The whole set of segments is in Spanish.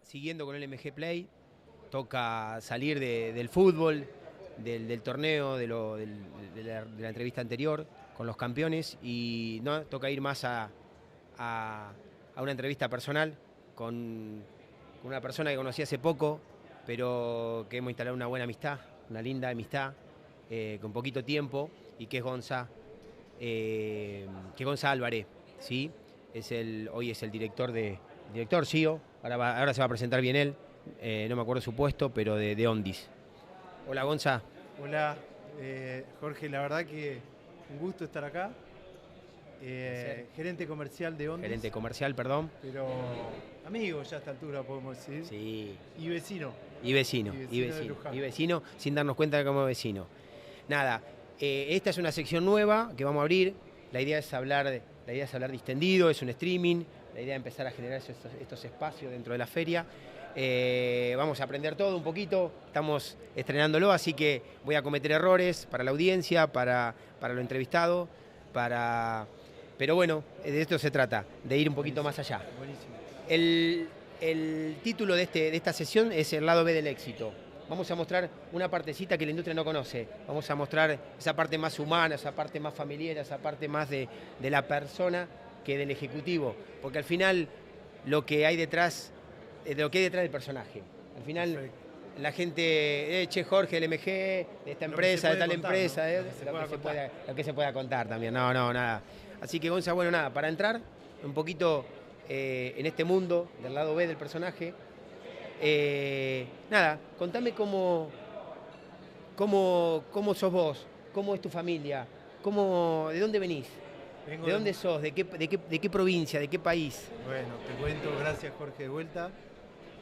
siguiendo con el MG Play, toca salir del fútbol, del torneo, de la entrevista anterior con los campeones y no toca ir más a una entrevista personal con una persona que conocí hace poco, pero que hemos instalado una buena amistad, una linda amistad, con poquito tiempo, y que es Gonza Álvarez, ¿sí? Hoy es el director CEO, ahora se va a presentar bien él, no me acuerdo su puesto, pero de Ondis. Hola Gonza. Hola, Jorge, la verdad que un gusto estar acá. Gerente comercial de Ondis. Gerente comercial, perdón. Pero amigo ya a esta altura podemos decir. Sí. Y vecino. Y vecino, sin darnos cuenta de cómo vecino. Nada, esta es una sección nueva que vamos a abrir. La idea es hablar distendido, es un streaming. La idea es empezar a generar estos espacios dentro de la feria. Vamos a aprender todo un poquito, estamos estrenándolo, así que voy a cometer errores para la audiencia, para lo entrevistado, pero bueno, de esto se trata, de ir un poquito más allá. Buenísimo. El título de esta sesión es el lado B del éxito. Vamos a mostrar una partecita que la industria no conoce. Vamos a mostrar esa parte más humana, esa parte más familiar, esa parte más de la persona que del ejecutivo. Porque al final lo que hay detrás del personaje. Al final perfecto. La gente, che Jorge, el MG, de esta empresa, de tal contar, empresa, ¿no? Lo que se pueda contar también. No, nada. Así que Gonza, bueno, nada, para entrar un poquito en este mundo del lado B del personaje, nada, contame cómo sos vos, cómo es tu familia, de dónde venís, de dónde sos, de qué provincia, de qué país. Bueno, te cuento, gracias Jorge de vuelta.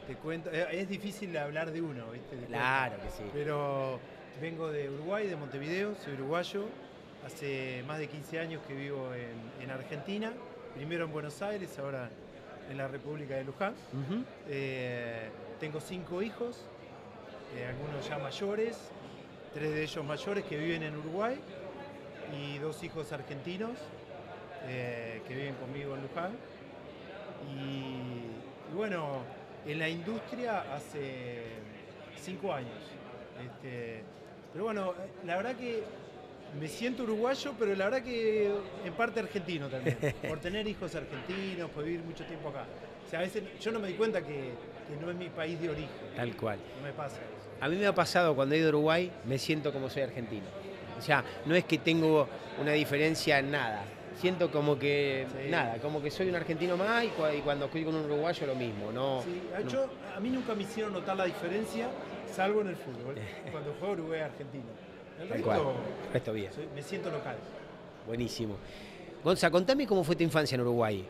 Te cuento, es difícil hablar de uno, ¿viste? Claro que sí. Pero vengo de Uruguay, de Montevideo, soy uruguayo. Hace más de 15 años que vivo en Argentina, primero en Buenos Aires, ahora en la República de Luján. Tengo 5 hijos, algunos ya mayores, 3 de ellos mayores que viven en Uruguay y 2 hijos argentinos que viven conmigo en Luján. Y bueno, en la industria hace 5 años. Pero bueno, la verdad que me siento uruguayo, pero la verdad que en parte argentino también. Por tener hijos argentinos, por vivir mucho tiempo acá. O sea, a veces yo no me di cuenta que no es mi país de origen. Tal cual. No me pasa eso. A mí me ha pasado cuando he ido a Uruguay, me siento como soy argentino. O sea, no es que tengo una diferencia en nada. Siento como que nada, como que soy un argentino más y cuando estoy con un uruguayo lo mismo. No, sí, a mí nunca me hicieron notar la diferencia, salvo en el fútbol, cuando juego Uruguay-Argentina. El resto bien. Me siento local. Buenísimo. Gonza, contame cómo fue tu infancia en Uruguay.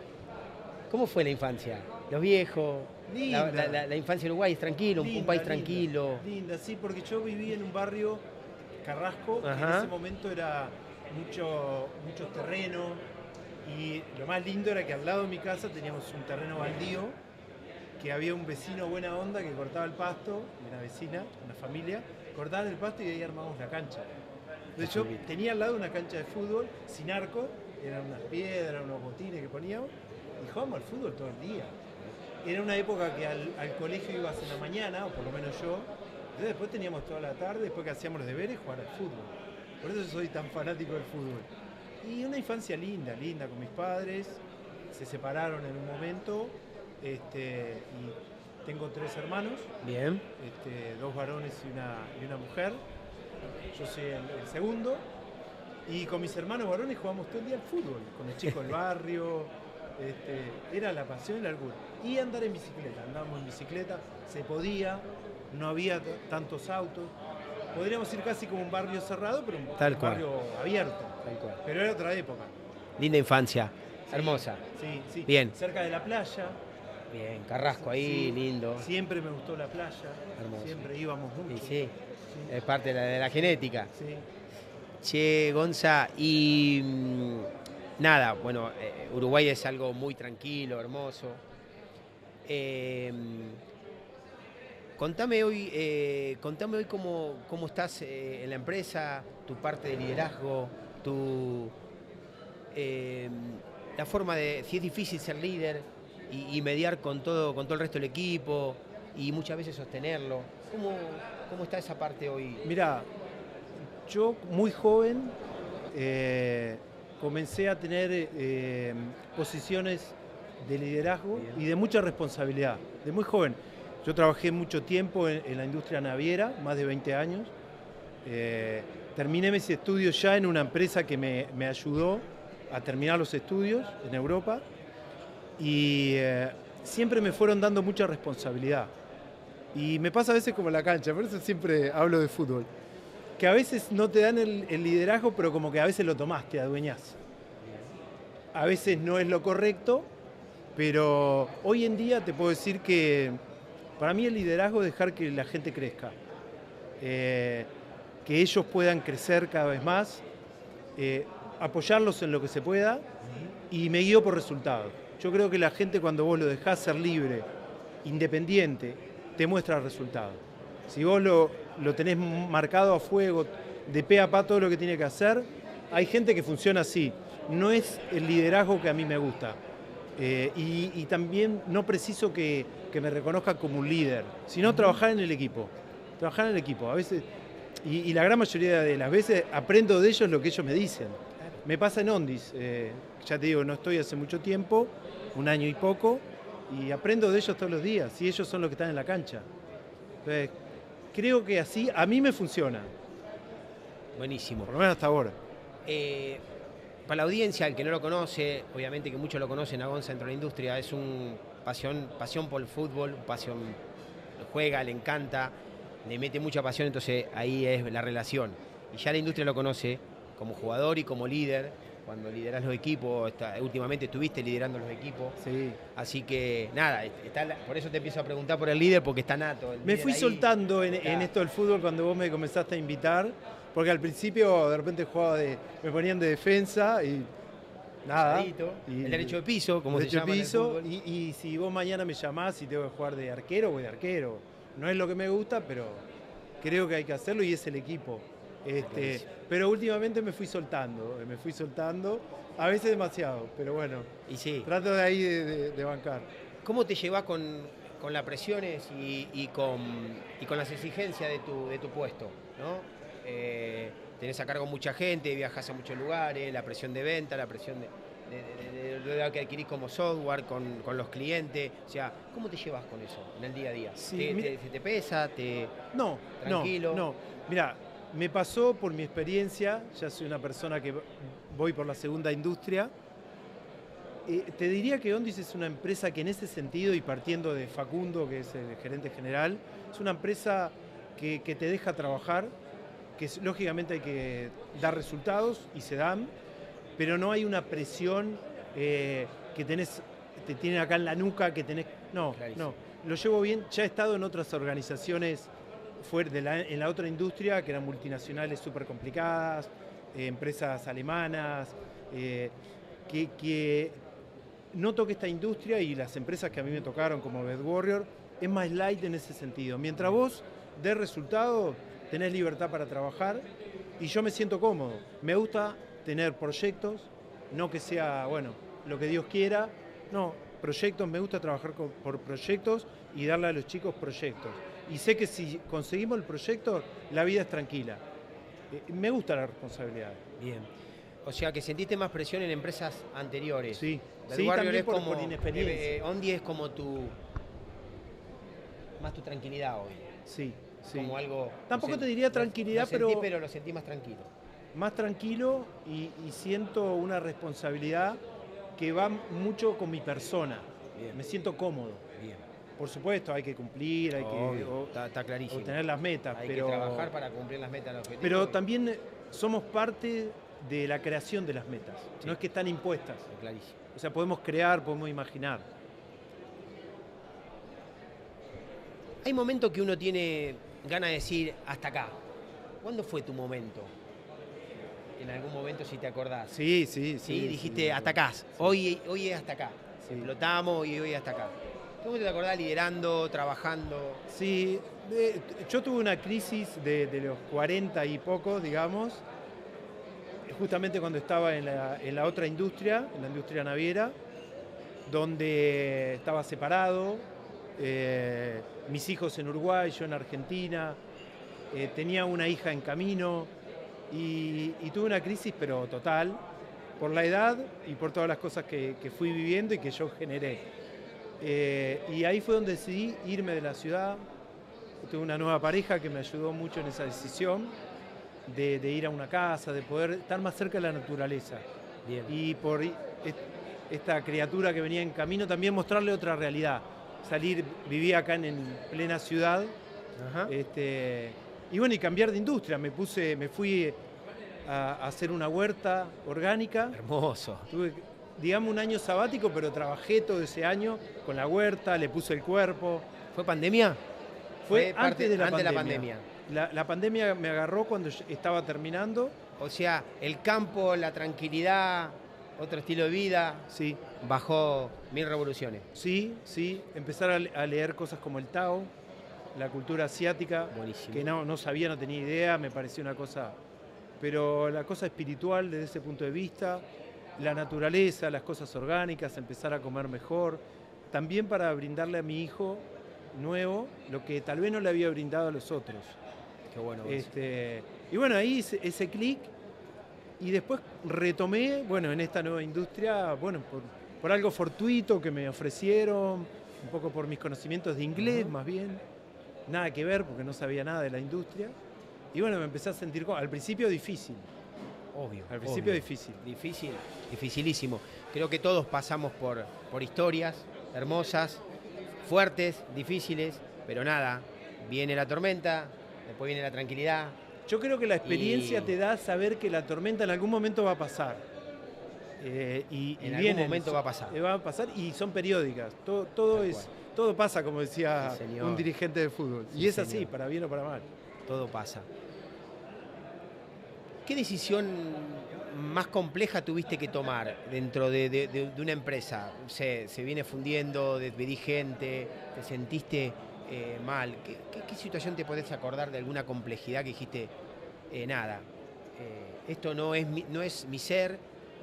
¿Cómo fue la infancia? Los viejos, la infancia en Uruguay es tranquilo, un país tranquilo. Linda, sí, porque yo viví en un barrio, Carrasco, que en ese momento era muchos terrenos, y lo más lindo era que al lado de mi casa teníamos un terreno baldío, que había un vecino buena onda que cortaba el pasto, una vecina, una familia, cortaban el pasto y ahí armábamos la cancha. Entonces yo tenía al lado una cancha de fútbol sin arco, eran unas piedras, unos botines que poníamos, y jugábamos al fútbol todo el día. Era una época que al colegio ibas en la mañana, o por lo menos yo, entonces después teníamos toda la tarde, después que hacíamos los deberes, jugar al fútbol. Por eso soy tan fanático del fútbol. Y una infancia linda con mis padres. Se separaron en un momento. Y tengo 3 hermanos. Bien. 2 varones y una mujer. Yo soy el segundo. Y con mis hermanos varones jugamos todo el día al fútbol. Con los chicos del barrio. Era la pasión y la locura. Y andar en bicicleta. Andábamos en bicicleta. Se podía. No había tantos autos. Podríamos ir casi como un barrio cerrado, pero un barrio abierto. Pero era otra época. Linda infancia, hermosa. Sí. Bien. Cerca de la playa. Bien, Carrasco ahí, lindo. Siempre me gustó la playa. Hermoso. Siempre íbamos mucho. Sí. Es parte de la genética. Sí. Che, Gonza, y nada, bueno, Uruguay es algo muy tranquilo, hermoso. Contame hoy cómo estás en la empresa, tu parte de liderazgo, la forma de, si es difícil ser líder, y mediar con todo el resto del equipo y muchas veces sostenerlo. ¿Cómo está esa parte hoy? Mirá, yo muy joven comencé a tener posiciones de liderazgo y de mucha responsabilidad, de muy joven. Yo trabajé mucho tiempo en la industria naviera, más de 20 años. Terminé mis estudios ya en una empresa que me ayudó a terminar los estudios en Europa y siempre me fueron dando mucha responsabilidad. Y me pasa a veces como en la cancha, por eso siempre hablo de fútbol, que a veces no te dan el liderazgo, pero como que a veces lo tomás, te adueñás. A veces no es lo correcto, pero hoy en día te puedo decir que para mí el liderazgo es dejar que la gente crezca, que ellos puedan crecer cada vez más, apoyarlos en lo que se pueda y me guío por resultados. Yo creo que la gente cuando vos lo dejás ser libre, independiente, te muestra resultados. Si vos lo tenés marcado a fuego, de pe a pa todo lo que tiene que hacer, hay gente que funciona así. No es el liderazgo que a mí me gusta. Y también no preciso que me reconozca como un líder, sino trabajar en el equipo. Trabajar en el equipo. A veces, y la gran mayoría de las veces aprendo de ellos lo que ellos me dicen. Me pasa en Ondis. Ya te digo, no estoy hace mucho tiempo, 1 año y poco, y aprendo de ellos todos los días, y ellos son los que están en la cancha. Entonces, creo que así a mí me funciona. Buenísimo. Por lo menos hasta ahora. Para la audiencia, el que no lo conoce, obviamente que muchos lo conocen, a Gonza dentro de la industria, es un pasión por el fútbol, pasión, juega, le encanta, le mete mucha pasión, entonces ahí es la relación. Y ya la industria lo conoce como jugador y como líder. Cuando liderás los equipos, últimamente estuviste liderando los equipos. Sí. Así que nada, por eso te empiezo a preguntar por el líder, porque está nato. Me fui soltando en esto del fútbol cuando vos me comenzaste a invitar, porque al principio de repente me ponían de defensa y nada. Y el derecho de piso, como se llama. Piso, y si vos mañana me llamás y tengo que jugar de arquero, voy de arquero. No es lo que me gusta, pero creo que hay que hacerlo y es el equipo. Pero últimamente me fui soltando, a veces demasiado, pero bueno, y sí. Trato de ahí de bancar. ¿Cómo te llevas con las presiones y con las exigencias de tu puesto, ¿no? Tenés a cargo mucha gente, viajas a muchos lugares, la presión de venta, la presión de lo que adquirís como software, con los clientes, o sea, ¿cómo te llevas con eso en el día a día? Sí, ¿Te pesa? No, tranquilo. No. Mirá, me pasó por mi experiencia, ya soy una persona que voy por la segunda industria. Te diría que Ondis es una empresa que en ese sentido, y partiendo de Facundo, que es el gerente general, es una empresa que te deja trabajar, que lógicamente hay que dar resultados y se dan, pero no hay una presión que te tienen acá en la nuca, que tenés... No, lo llevo bien. Ya he estado en otras organizaciones en la otra industria, que eran multinacionales súper complicadas, empresas alemanas, que noto que esta industria y las empresas que a mí me tocaron como Bed Warrior es más light en ese sentido. Mientras vos des resultado, tenés libertad para trabajar y yo me siento cómodo. Me gusta tener proyectos, no que sea, bueno, lo que Dios quiera, no, proyectos, me gusta trabajar por proyectos y darle a los chicos proyectos. Y sé que si conseguimos el proyecto, la vida es tranquila. Me gusta la responsabilidad. Bien. O sea, que sentiste más presión en empresas anteriores. Sí, también por inexperiencia. Ondi es como más tu tranquilidad hoy. Sí. Como algo... Tampoco te diría tranquilidad, pero lo sentí más tranquilo. Más tranquilo y siento una responsabilidad que va mucho con mi persona. Bien. Me siento cómodo. Bien. Por supuesto, hay que cumplir, hay está clarísimo. Tener las metas. Hay que trabajar para cumplir las metas. Pero también somos parte de la creación de las metas. Sí. No es que están impuestas. Está clarísimo. O sea, podemos crear, podemos imaginar. Hay momentos que uno tiene ganas de decir hasta acá. ¿Cuándo fue tu momento? En algún momento, si te acordás. Sí. Dijiste hasta acá. Sí. Hoy es hasta acá. Sí. Explotamos y hoy es hasta acá. ¿Cómo te acordás liderando, trabajando? Sí, yo tuve una crisis de los 40 y pocos, digamos, justamente cuando estaba en la otra industria, en la industria naviera, donde estaba separado, mis hijos en Uruguay, yo en Argentina, tenía una hija en camino y tuve una crisis pero total, por la edad y por todas las cosas que fui viviendo y que yo generé. Y ahí fue donde decidí irme de la ciudad. Tuve una nueva pareja que me ayudó mucho en esa decisión de ir a una casa, de poder estar más cerca de la naturaleza. Bien. Y por esta criatura que venía en camino también mostrarle otra realidad. Vivía acá en plena ciudad. Ajá. Y bueno, y cambiar de industria. Me fui a hacer una huerta orgánica. Hermoso. Tuve, digamos, un año sabático, pero trabajé todo ese año con la huerta, le puse el cuerpo. ¿Fue pandemia? Fue antes de la pandemia. pandemia. La pandemia me agarró cuando estaba terminando. O sea, el campo, la tranquilidad, otro estilo de vida, Sí, bajó 1000 revoluciones. sí. Empezar a leer cosas como el Tao, la cultura asiática, Buenísimo. que no sabía, no tenía idea, me pareció una cosa... Pero la cosa espiritual desde ese punto de vista, la naturaleza, las cosas orgánicas, empezar a comer mejor, también para brindarle a mi hijo nuevo lo que tal vez no le había brindado a los otros. Qué bueno. Y bueno, ahí ese clic, y después retomé, bueno, en esta nueva industria, bueno, por algo fortuito que me ofrecieron, un poco por mis conocimientos de inglés, más bien, nada que ver porque no sabía nada de la industria, y bueno, me empecé a sentir, al principio difícil. Obvio. Al principio obvio. difícil. Difícil, dificilísimo. Creo que todos pasamos por historias hermosas, fuertes, difíciles, pero nada, viene la tormenta, después viene la tranquilidad. Yo creo que la experiencia te da a saber que la tormenta en algún momento va a pasar. Y En vienen, algún momento va a pasar. Va a pasar y son periódicas. Todo pasa, como decía Sí, señor. un dirigente de fútbol. Sí, Y es señor. así, para bien o para mal. Todo pasa. ¿Qué decisión más compleja tuviste que tomar dentro de una empresa? Se viene fundiendo, despedí gente, te sentiste mal. ¿Qué situación te podés acordar de alguna complejidad que dijiste, nada, esto no es mi ser,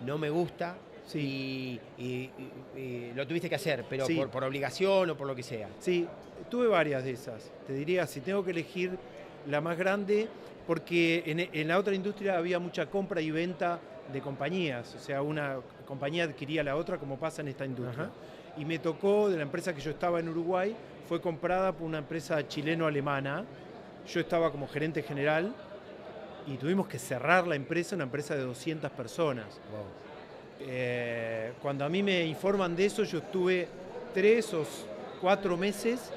no me gusta, Sí. y lo tuviste que hacer, pero Sí. por obligación o por lo que sea? Sí, tuve varias de esas. Te diría, si tengo que elegir la más grande, porque en la otra industria había mucha compra y venta de compañías. O sea, una compañía adquiría a la otra, como pasa en esta industria. Ajá. Y me tocó, de la empresa que yo estaba en Uruguay, fue comprada por una empresa chileno-alemana. Yo estaba como gerente general y tuvimos que cerrar la empresa, una empresa de 200 personas. Wow. Cuando a mí me informan de eso, yo estuve 3 o 4 meses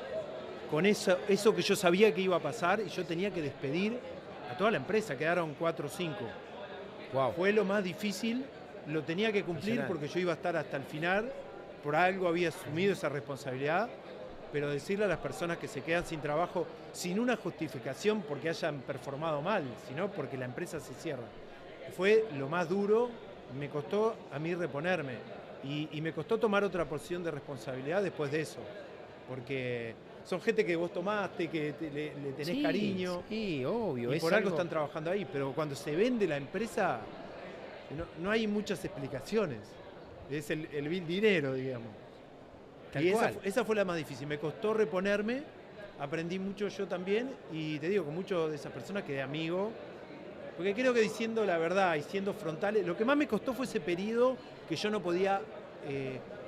con eso que yo sabía que iba a pasar y yo tenía que despedir a toda la empresa, quedaron 4 o 5. Wow. Fue lo más difícil, lo tenía que cumplir porque yo iba a estar hasta el final, por algo había asumido esa responsabilidad, pero decirle a las personas que se quedan sin trabajo sin una justificación porque hayan performado mal, sino porque la empresa se cierra. Fue lo más duro, me costó a mí reponerme y me costó tomar otra porción de responsabilidad después de eso, porque son gente que vos tomaste, que le tenés cariño. Sí, obvio. Y Es por algo están trabajando ahí, pero cuando se vende la empresa no hay muchas explicaciones. Es el dinero, digamos. Tal Y cual. esa fue la más difícil. Me costó reponerme, aprendí mucho yo también, y te digo, con muchos de esas personas quedé amigo. Porque creo que diciendo la verdad y siendo frontales, lo que más me costó fue ese periodo que yo no podía,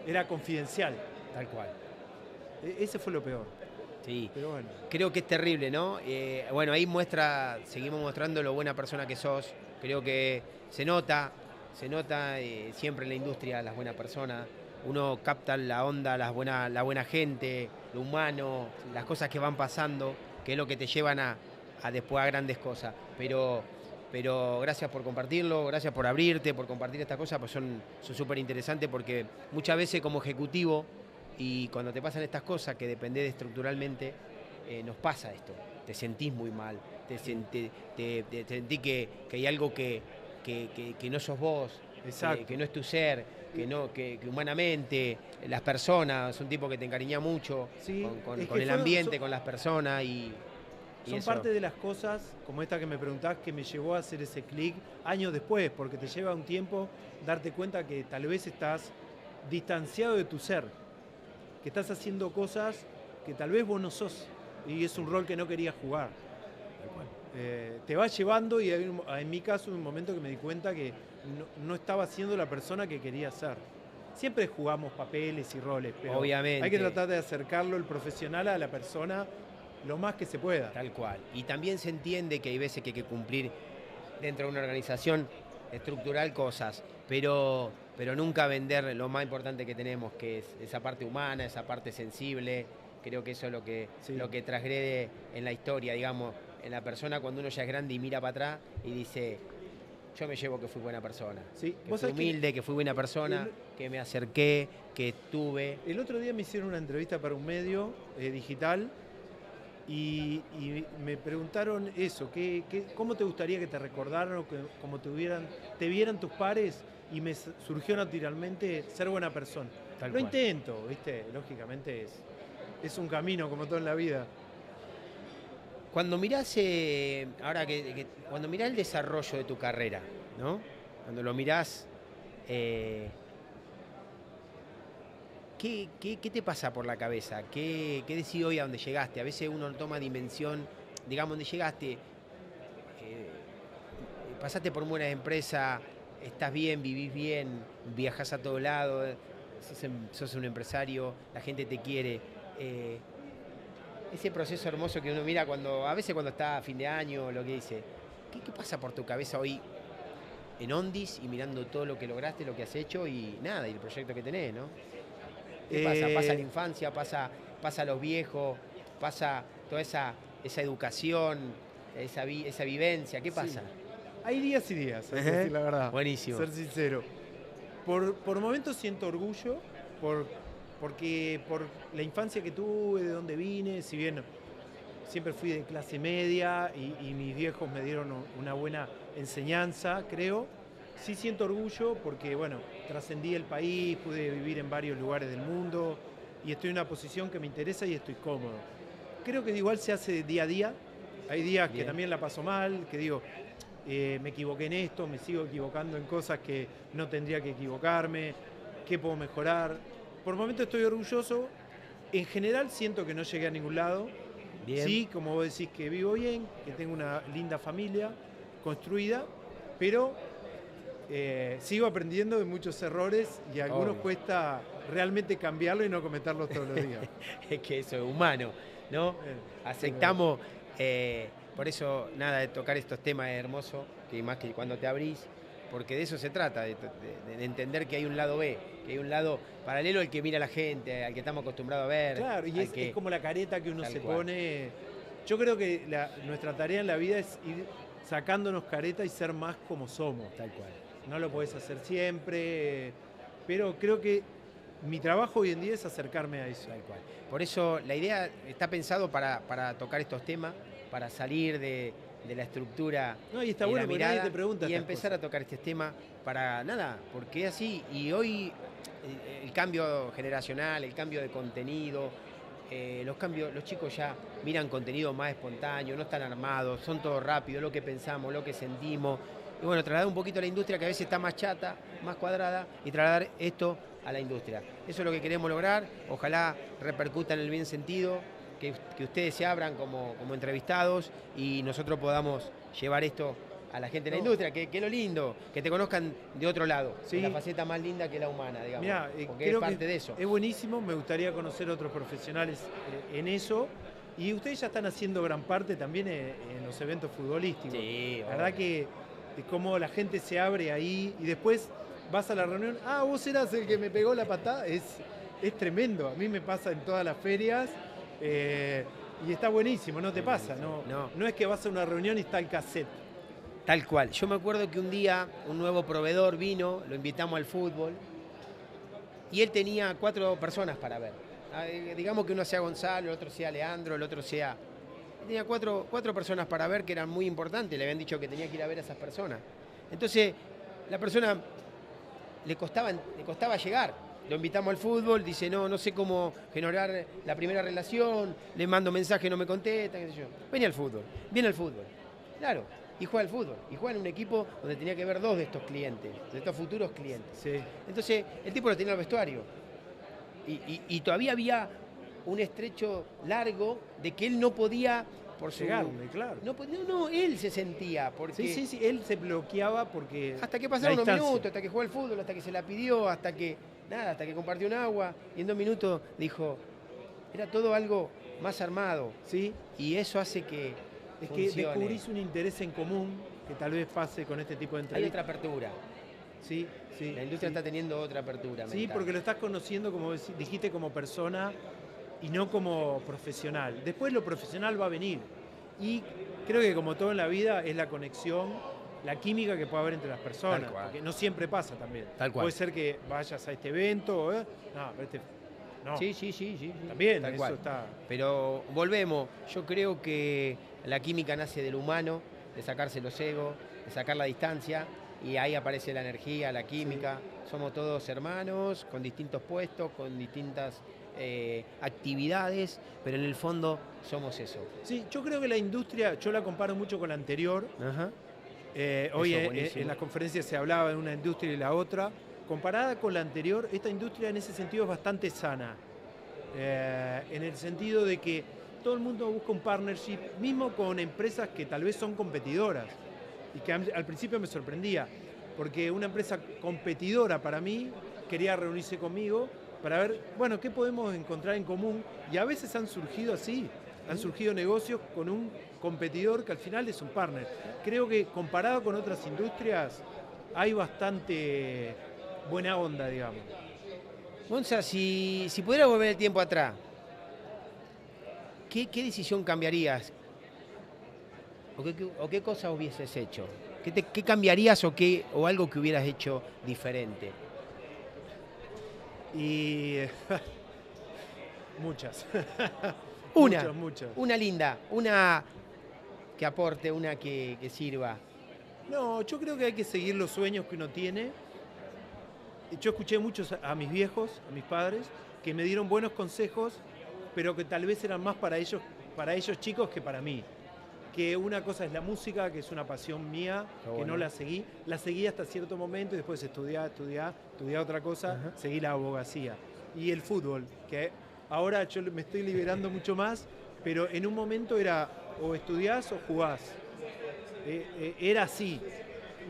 era confidencial. Tal cual. Ese fue lo peor. Sí. Pero bueno. Creo que es terrible, ¿no? Bueno, ahí seguimos mostrando lo buena persona que sos. Creo que se nota siempre en la industria las buenas personas. Uno capta la onda, la buena gente, lo humano, las cosas que van pasando, que es lo que te llevan a después a grandes cosas. Pero gracias por compartirlo, gracias por abrirte, por compartir estas cosas, pues son súper interesantes porque muchas veces como ejecutivo y cuando te pasan estas cosas que dependés estructuralmente, nos pasa esto. Te sentís muy mal, te sentís que hay algo que no sos vos, que no es tu ser, que humanamente las personas, es un tipo que te encariña mucho, Sí, con el ambiente, con las personas y son eso. parte de las cosas, como esta que me preguntás, que me llevó a hacer ese clic años después, porque te lleva un tiempo darte cuenta que tal vez estás distanciado de tu ser, que estás haciendo cosas que tal vez vos no sos, y es un rol que no querías jugar. Te va llevando, y en mi caso, un momento que me di cuenta que no estaba siendo la persona que quería ser. Siempre jugamos papeles y roles, pero obviamente hay que tratar de acercarlo el profesional a la persona lo más que se pueda. Tal cual. Y también se entiende que hay veces que hay que cumplir dentro de una organización estructural cosas, pero nunca vender lo más importante que tenemos, que es esa parte humana, esa parte sensible. Creo que eso es lo que transgrede en la historia, digamos, en la persona cuando uno ya es grande y mira para atrás y dice, yo me llevo que fui buena persona, sí. que fui humilde, que fui buena persona, que me acerqué, que estuve. El otro día me hicieron una entrevista para un medio digital y me preguntaron eso, ¿cómo te gustaría que te recordaran o cómo te vieran tus pares? Y me surgió naturalmente ser buena persona. Lo intento, ¿viste? Lógicamente es un camino como todo en la vida. Cuando mirás, cuando mirás el desarrollo de tu carrera, ¿no? Cuando lo mirás, ¿qué te pasa por la cabeza? ¿Qué decís hoy a dónde llegaste? A veces uno toma dimensión, digamos, dónde llegaste, pasaste por buenas empresas, estás bien, vivís bien, viajás a todos lados, sos un empresario, la gente te quiere. Ese proceso hermoso que uno mira a veces cuando está a fin de año, lo que dice, ¿qué pasa por tu cabeza hoy en Ondis y mirando todo lo que lograste, lo que has hecho y nada, y el proyecto que tenés, ¿no? ¿Qué pasa? Pasa la infancia, pasa los viejos, pasa toda esa educación, esa vivencia, ¿qué pasa? Sí. Hay días y días, hay que decir la verdad. Buenísimo. Ser sincero. Por momentos siento orgullo, porque por la infancia que tuve, de dónde vine, si bien siempre fui de clase media y mis viejos me dieron una buena enseñanza, creo, sí siento orgullo porque, bueno, trascendí el país, pude vivir en varios lugares del mundo y estoy en una posición que me interesa y estoy cómodo. Creo que igual se hace día a día, hay días que también la paso mal, que digo, me equivoqué en esto, me sigo equivocando en cosas que no tendría que equivocarme, qué puedo mejorar. Por momentos estoy orgulloso, en general siento que no llegué a ningún lado. Bien. Sí, como vos decís, que vivo bien, que tengo una linda familia construida, pero sigo aprendiendo de muchos errores y algunos cuesta realmente cambiarlo y no cometerlos todos los días. Es que eso es humano, ¿no? Aceptamos, por eso nada de tocar estos temas es hermoso, que más que cuando te abrís, porque de eso se trata, de entender que hay un lado B, que hay un lado paralelo al que mira la gente, al que estamos acostumbrados a ver. Claro, y es como la careta que uno se pone. Yo creo que nuestra tarea en la vida es ir sacándonos careta y ser más como somos. Tal cual. No lo podés hacer siempre, pero creo que mi trabajo hoy en día es acercarme a eso. Tal cual. Por eso la idea está pensado para tocar estos temas, para salir de la estructura, no, y está bueno, la mirada, nadie te pregunta y empezar a tocar este tema para nada, porque es así. Y hoy el cambio generacional, el cambio de contenido, los chicos ya miran contenido más espontáneo, no están armados, son todo rápido, lo que pensamos, lo que sentimos. Y bueno, trasladar un poquito a la industria que a veces está más chata, más cuadrada, y trasladar esto a la industria. Eso es lo que queremos lograr, ojalá repercuta en el bien sentido, que ustedes se abran como entrevistados y nosotros podamos llevar esto a la gente de la industria, que es lo lindo, que te conozcan de otro lado, la faceta más linda que la humana, digamos. Mirá, porque es parte de eso. Es buenísimo, me gustaría conocer otros profesionales en eso. Y ustedes ya están haciendo gran parte también en los eventos futbolísticos. Sí, la verdad que cómo la gente se abre ahí y después vas a la reunión, vos eras el que me pegó la patada, es tremendo. A mí me pasa en todas las ferias. Y está buenísimo, no te pasa, no es que vas a una reunión y está el cassette. Tal cual. Yo me acuerdo que un día un nuevo proveedor vino, lo invitamos al fútbol y él tenía 4 personas para ver. Digamos que uno sea Gonzalo, el otro sea Leandro, el otro sea... Tenía 4 personas para ver que eran muy importantes, le habían dicho que tenía que ir a ver a esas personas. Entonces, la persona le costaba llegar. Lo invitamos al fútbol, dice, no sé cómo generar la primera relación, le mando mensaje, no me contesta, qué sé yo. Viene al fútbol, claro. y juega al fútbol. Y juega en un equipo donde tenía que ver 2 de estos clientes, de estos futuros clientes. Sí. Entonces, el tipo lo tenía al vestuario. Y todavía había un estrecho largo de que él no podía por su... Llegarle, claro. No, él se sentía. Porque Sí, él se bloqueaba porque... hasta que pasaron unos minutos, hasta que jugó al fútbol, hasta que se la pidió, hasta que compartió un agua, y en 2 minutos dijo, era todo algo más armado, ¿sí? Y eso hace que es que descubrís un interés en común que tal vez pase con este tipo de entrevistas. Hay otra apertura. Sí. La industria está teniendo otra apertura mental. Sí, porque lo estás conociendo, como dijiste, como persona y no como profesional. Después lo profesional va a venir. Y creo que como todo en la vida es la conexión, la química que puede haber entre las personas. Porque no siempre pasa también. Tal cual. Puede ser que vayas a este evento, no. Sí. También, tal eso cual. está. Pero volvemos. Yo creo que la química nace del humano, de sacarse los egos, de sacar la distancia, y ahí aparece la energía, la química. Sí. Somos todos hermanos, con distintos puestos, con distintas actividades, pero en el fondo somos eso. Sí, yo creo que la industria, yo la comparo mucho con la anterior. Ajá. Hoy en las conferencias se hablaba de una industria y la otra. Comparada con la anterior, esta industria en ese sentido es bastante sana. En el sentido de que todo el mundo busca un partnership, mismo con empresas que tal vez son competidoras. Y que al principio me sorprendía, porque una empresa competidora para mí quería reunirse conmigo para ver, bueno, qué podemos encontrar en común. Y a veces han surgido así, han surgido negocios con un competidor que al final es un partner. Creo que comparado con otras industrias hay bastante buena onda, digamos. Gonza, si pudiera volver el tiempo atrás, ¿qué decisión cambiarías? ¿O qué cosa hubieses hecho? ¿Qué cambiarías o algo que hubieras hecho diferente? Y muchas. Muchas. Una linda, una que aporte, una que sirva. No, yo creo que hay que seguir los sueños que uno tiene. Yo escuché muchos a mis viejos, a mis padres, que me dieron buenos consejos, pero que tal vez eran más para ellos chicos que para mí. Que una cosa es la música, que es una pasión mía, que no la seguí. La seguí hasta cierto momento y después estudié otra cosa, ajá, seguí la abogacía. Y el fútbol, que ahora yo me estoy liberando mucho más, pero en un momento era o estudiás o jugás. Era así.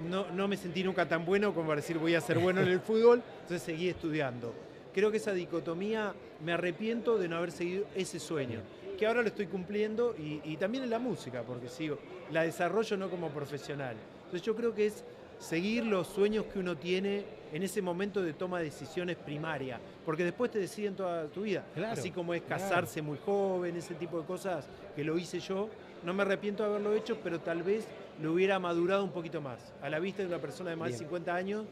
No me sentí nunca tan bueno como para decir voy a ser bueno en el fútbol, entonces seguí estudiando. Creo que esa dicotomía, me arrepiento de no haber seguido ese sueño, que ahora lo estoy cumpliendo y también en la música, porque la desarrollo no como profesional. Entonces yo creo que es seguir los sueños que uno tiene en ese momento de toma de decisiones primaria, porque después te deciden toda tu vida, claro, así como es casarse muy joven, ese tipo de cosas que lo hice yo. No me arrepiento de haberlo hecho, pero tal vez lo hubiera madurado un poquito más. A la vista de una persona de más de 50 años,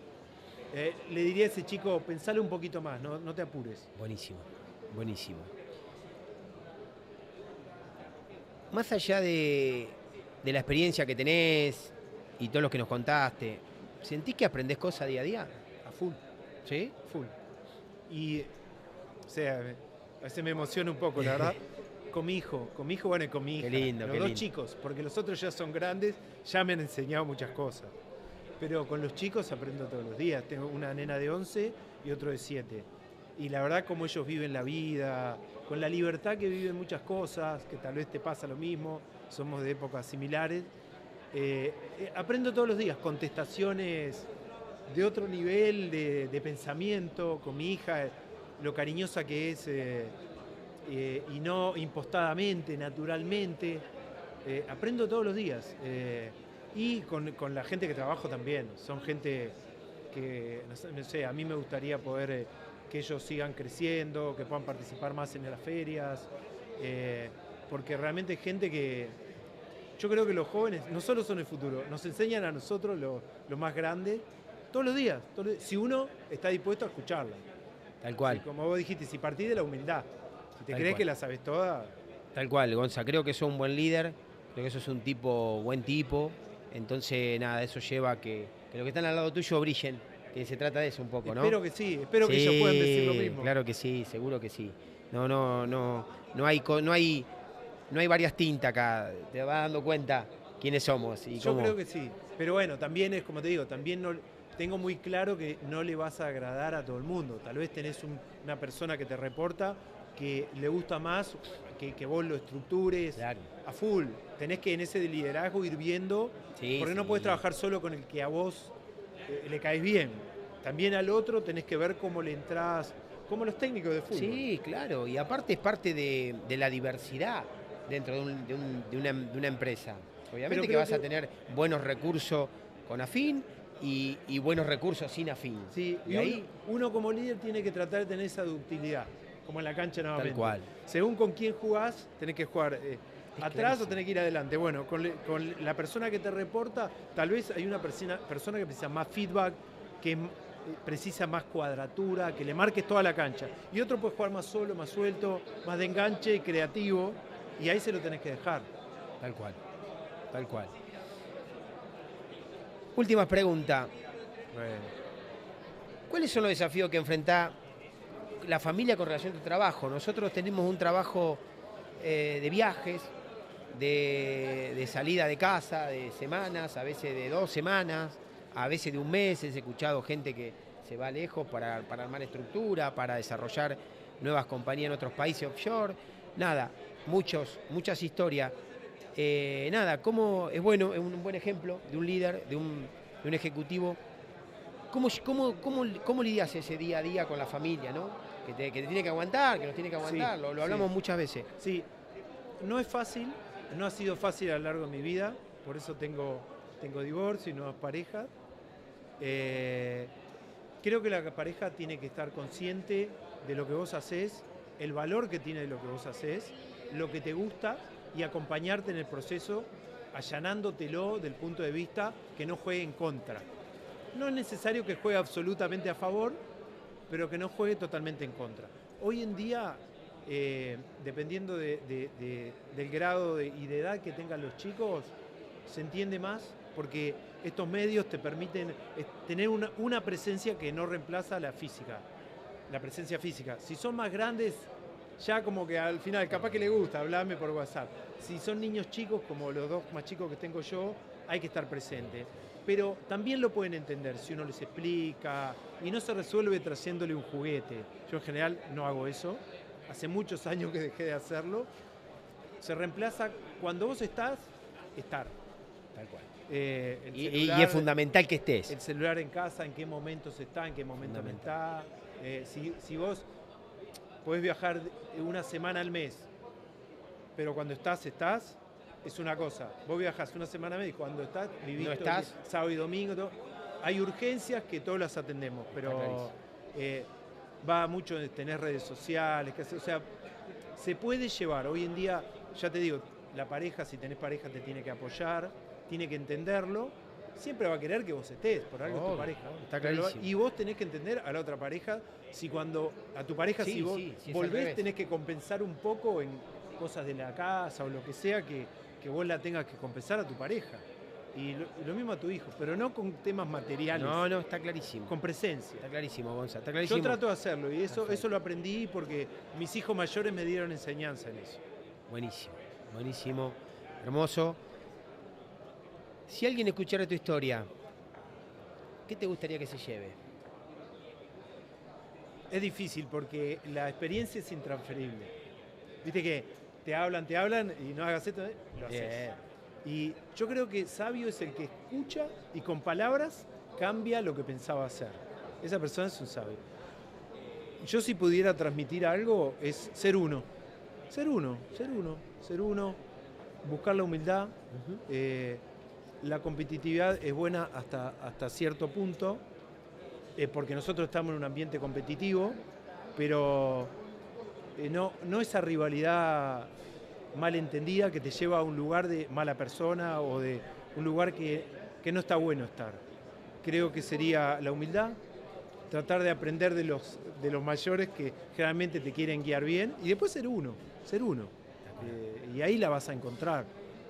le diría a ese chico, pensale un poquito más, no te apures. Buenísimo. Más allá de la experiencia que tenés y todos los que nos contaste, ¿sentís que aprendés cosas día a día? A full. ¿Sí? Full. Y, o sea, a veces me emociona un poco, la verdad. Con mi hijo, bueno, y con mi hija. Qué lindo, los dos chicos, porque los otros ya son grandes, ya me han enseñado muchas cosas. Pero con los chicos aprendo todos los días. Tengo una nena de 11 y otro de 7. Y la verdad, como ellos viven la vida, con la libertad que viven muchas cosas, que tal vez te pasa lo mismo, somos de épocas similares. Aprendo todos los días contestaciones de otro nivel de pensamiento con mi hija, lo cariñosa que es. Y no impostadamente, naturalmente. Aprendo todos los días. Y con la gente que trabajo también. Son gente que, no sé, a mí me gustaría poder que ellos sigan creciendo, que puedan participar más en las ferias. Porque realmente hay gente que... Yo creo que los jóvenes no solo son el futuro, nos enseñan a nosotros lo más grande todos los días. Si uno está dispuesto a escucharla. Tal cual. Como vos dijiste, si partís de la humildad. Si te crees que la sabes toda. Tal cual, Gonza. Creo que sos un buen líder, creo que sos un buen tipo. Entonces, nada, eso lleva a que los que están al lado tuyo brillen, que se trata de eso un poco, ¿no? Espero que sí, espero que ellos puedan decir lo mismo. Claro que sí, seguro que sí. No hay varias tintas acá. Te vas dando cuenta quiénes somos. Y yo cómo... creo que sí, pero bueno, también es como te digo, también no, tengo muy claro que no le vas a agradar a todo el mundo. Tal vez tenés una persona que te reporta que le gusta más que vos lo estructures Claro. a full. Tenés que en ese liderazgo ir viendo, porque no podés trabajar solo con el que a vos le caes bien. También al otro tenés que ver cómo le entrás, como los técnicos de fútbol. Sí, claro, y aparte es parte de la diversidad dentro de una empresa. Obviamente que vas a tener buenos recursos con afín y buenos recursos sin afín. Sí, y ahí uno como líder tiene que tratar de tener esa ductilidad, como en la cancha nuevamente. Tal cual. Según con quién jugás, tenés que jugar atrás o tenés que ir adelante. Bueno, con la persona que te reporta, tal vez hay una persona que precisa más feedback, que precisa más cuadratura, que le marques toda la cancha. Y otro puede jugar más solo, más suelto, más de enganche, creativo, y ahí se lo tenés que dejar. Tal cual, tal cual. Última pregunta. Bueno. ¿Cuáles son los desafíos que enfrenta la familia con relación a tu trabajo? Nosotros tenemos un trabajo de viajes, de salida de casa, de semanas, a veces de 2 semanas, a veces de un mes. He escuchado gente que se va lejos para armar estructura, para desarrollar nuevas compañías en otros países offshore. Nada, muchas historias. Nada, cómo es bueno, es un buen ejemplo de un líder, de un ejecutivo. ¿Cómo lidias ese día a día con la familia, ¿no? Que te tiene que aguantar, que nos tiene que aguantar, lo hablamos muchas veces. Sí, no es fácil, no ha sido fácil a lo largo de mi vida, por eso tengo divorcio y nuevas parejas. Creo que la pareja tiene que estar consciente de lo que vos hacés, el valor que tiene de lo que vos hacés, lo que te gusta y acompañarte en el proceso, allanándotelo del punto de vista que no juegue en contra. No es necesario que juegue absolutamente a favor, pero que no juegue totalmente en contra. Hoy en día, dependiendo del grado y de edad que tengan los chicos, se entiende más porque estos medios te permiten tener una presencia que no reemplaza la física, la presencia física. Si son más grandes, ya como que al final, capaz que le gusta, hablarme por WhatsApp. Si son niños chicos, como los 2 más chicos que tengo yo, hay que estar presente. Pero también lo pueden entender si uno les explica y no se resuelve trayéndole un juguete. Yo en general no hago eso. Hace muchos años que dejé de hacerlo. Se reemplaza cuando vos estás, estar. Tal cual. Y es fundamental que estés. El celular en casa, en qué momentos está, en qué momento no está. Si vos podés viajar una semana al mes, pero cuando estás, es una cosa. Vos viajás una semana al mes y cuando estás, vivís no estás. Sábado y domingo. Todo. Hay urgencias que todos las atendemos, pero va mucho de tener redes sociales. O sea, se puede llevar. Hoy en día, ya te digo, la pareja, si tenés pareja, te tiene que apoyar, tiene que entenderlo. Siempre va a querer que vos estés, por algo es tu pareja. Está clarísimo. Y vos tenés que entender a la otra pareja, a tu pareja, si vos volvés, tenés que compensar un poco en cosas de la casa o lo que sea que vos la tengas que compensar a tu pareja. Y lo mismo a tu hijo, pero no con temas materiales. No, está clarísimo. Con presencia. Está clarísimo, Gonza, está clarísimo. Yo trato de hacerlo y eso lo aprendí porque mis hijos mayores me dieron enseñanza en eso. Buenísimo, buenísimo, hermoso. Si alguien escuchara tu historia, ¿qué te gustaría que se lleve? Es difícil porque la experiencia es intransferible. Viste que te hablan y no hagas esto, lo haces. Y yo creo que sabio es el que escucha y con palabras cambia lo que pensaba hacer. Esa persona es un sabio. Yo si pudiera transmitir algo es ser uno. Ser uno. Buscar la humildad. La competitividad es buena hasta cierto punto, porque nosotros estamos en un ambiente competitivo, pero no esa rivalidad malentendida que te lleva a un lugar de mala persona o de un lugar que no está bueno estar. Creo que sería la humildad, tratar de aprender de los mayores que generalmente te quieren guiar bien y después ser uno. Y ahí la vas a encontrar.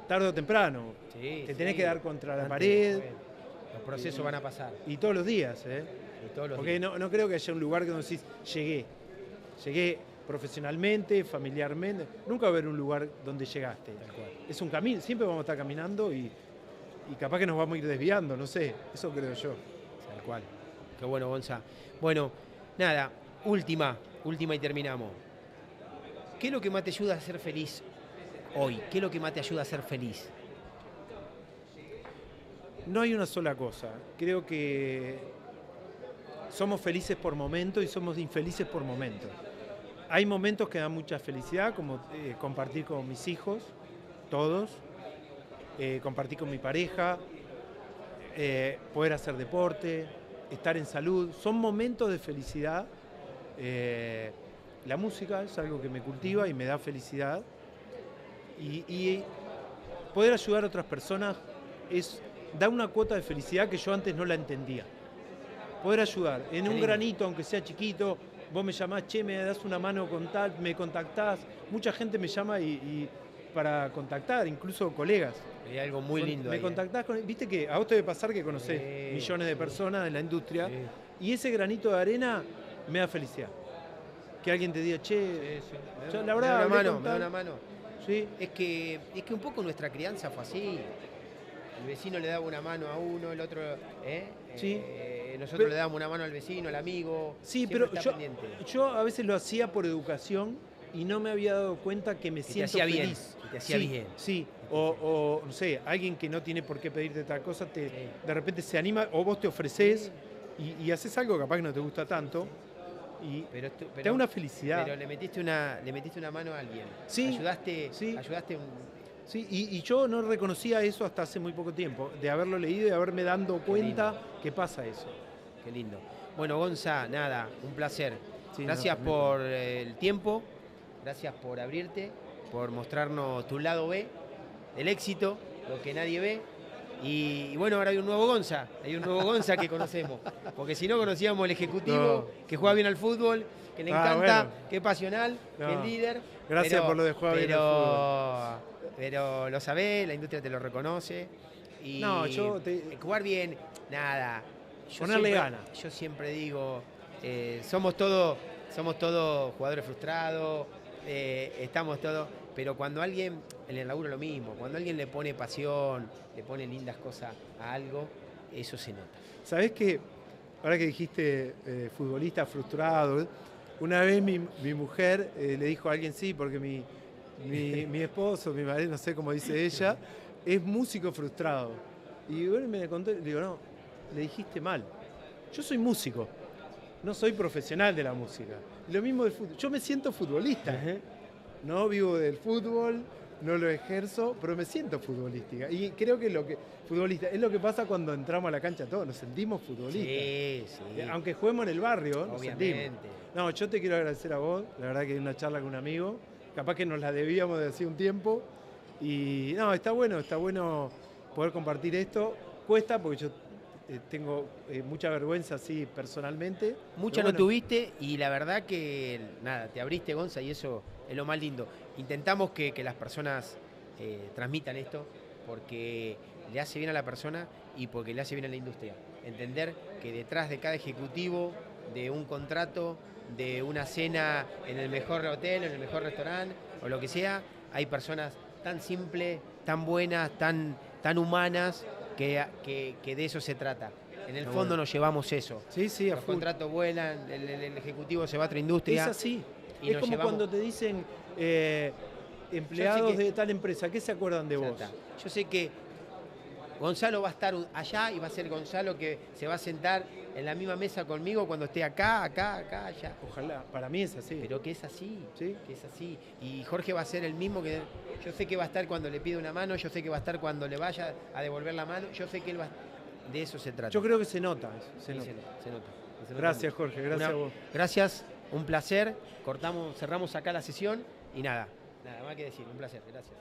Tarde o temprano, te tenés que dar contra la pared. Los procesos van a pasar. Y todos los días, Y todos los Porque días. No creo que haya un lugar que donde decís, llegué profesionalmente, familiarmente. Nunca va a haber un lugar donde llegaste. Es un camino, siempre vamos a estar caminando y capaz que nos vamos a ir desviando, no sé, eso creo yo. Tal cual. Qué bueno, Gonza. Bueno, nada, última y terminamos. ¿Qué es lo que más te ayuda a ser feliz hoy? ¿Qué es lo que más te ayuda a ser feliz? No hay una sola cosa. Creo que somos felices por momentos y somos infelices por momentos. Hay momentos que dan mucha felicidad, como compartir con mis hijos, todos, compartir con mi pareja, poder hacer deporte, estar en salud. Son momentos de felicidad. La música es algo que me cultiva y me da felicidad. Y poder ayudar a otras personas da una cuota de felicidad que yo antes no la entendía. Poder ayudar en un granito, aunque sea chiquito. Vos me llamás, che, me das una mano con tal, me contactás. Mucha gente me llama para contactar, incluso colegas. Hay algo muy lindo. Me contactás con. Viste que a vos te debe pasar que conocés millones de personas en la industria y ese granito de arena me da felicidad. Que alguien te diga, che, la verdad, me da una mano. Sí. Es que un poco nuestra crianza fue así. El vecino le daba una mano a uno, el otro, Sí. Nosotros le dábamos una mano al vecino, al amigo. Sí, pero yo a veces lo hacía por educación y no me había dado cuenta que me siento feliz. Que te hacía bien. Sí, o no sé, alguien que no tiene por qué pedirte tal cosa, de repente se anima, o vos te ofreces y haces algo capaz que no te gusta tanto. Pero te da una felicidad. Pero le metiste una mano a alguien. Sí. Ayudaste Sí, y yo no reconocía eso hasta hace muy poco tiempo, de haberlo leído y haberme dado cuenta que pasa eso. Qué lindo. Bueno, Gonza, nada, un placer. Sí, gracias por el tiempo, gracias por abrirte, por mostrarnos tu lado B, el éxito, lo que nadie ve. Y bueno, ahora hay un nuevo Gonza que conocemos. Porque si no conocíamos el ejecutivo, que juega bien al fútbol, que le encanta, que es pasional, que es líder. Gracias por lo de jugar bien al fútbol. Pero lo sabés, la industria te lo reconoce. Y jugar bien, nada. Ponerle ganas. Yo siempre digo, somos todos jugadores frustrados, estamos todos. Pero cuando alguien, en el laburo lo mismo, cuando alguien le pone pasión, le pone lindas cosas a algo, eso se nota. ¿Sabés qué? Ahora que dijiste futbolista frustrado, una vez mi mujer le dijo a alguien, sí, porque mi esposo, mi marido, no sé cómo dice ella, es músico frustrado. Y bueno, me contó, le digo, no, le dijiste mal. Yo soy músico, no soy profesional de la música. Lo mismo del fútbol. Yo me siento futbolista. No vivo del fútbol, no lo ejerzo, pero me siento futbolística. Y creo que futbolista es lo que pasa cuando entramos a la cancha todos, nos sentimos futbolistas. Sí. Aunque juguemos en el barrio, obviamente. Nos sentimos. No, yo te quiero agradecer a vos, la verdad que hay una charla con un amigo, capaz que nos la debíamos de hace un tiempo. Y no, está bueno poder compartir esto. Cuesta porque yo tengo mucha vergüenza así personalmente. Mucha no tuviste y la verdad que nada, te abriste, Gonza, y eso es lo más lindo. Intentamos que las personas transmitan esto porque le hace bien a la persona y porque le hace bien a la industria. Entender que detrás de cada ejecutivo, de un contrato, de una cena en el mejor hotel, en el mejor restaurante o lo que sea, hay personas tan simples, tan buenas, tan humanas, que de eso se trata. En el fondo nos llevamos eso. Sí, los contratos vuelan, el ejecutivo se va a otra industria. Es así. Es como cuando te dicen empleados de tal empresa, ¿qué se acuerdan de vos? Yo sé que Gonzalo va a estar allá y va a ser Gonzalo que se va a sentar en la misma mesa conmigo cuando esté acá, allá. Ojalá, para mí es así. Pero que es así, ¿sí? Que es así. Y Jorge va a ser el mismo que yo sé que va a estar cuando le pide una mano, yo sé que va a estar cuando le vaya a devolver la mano, yo sé que él va. De eso se trata. Yo creo que se nota. Se nota. Gracias, Jorge, gracias a vos. Gracias, un placer. Cerramos acá la sesión y nada más que decir, un placer, gracias.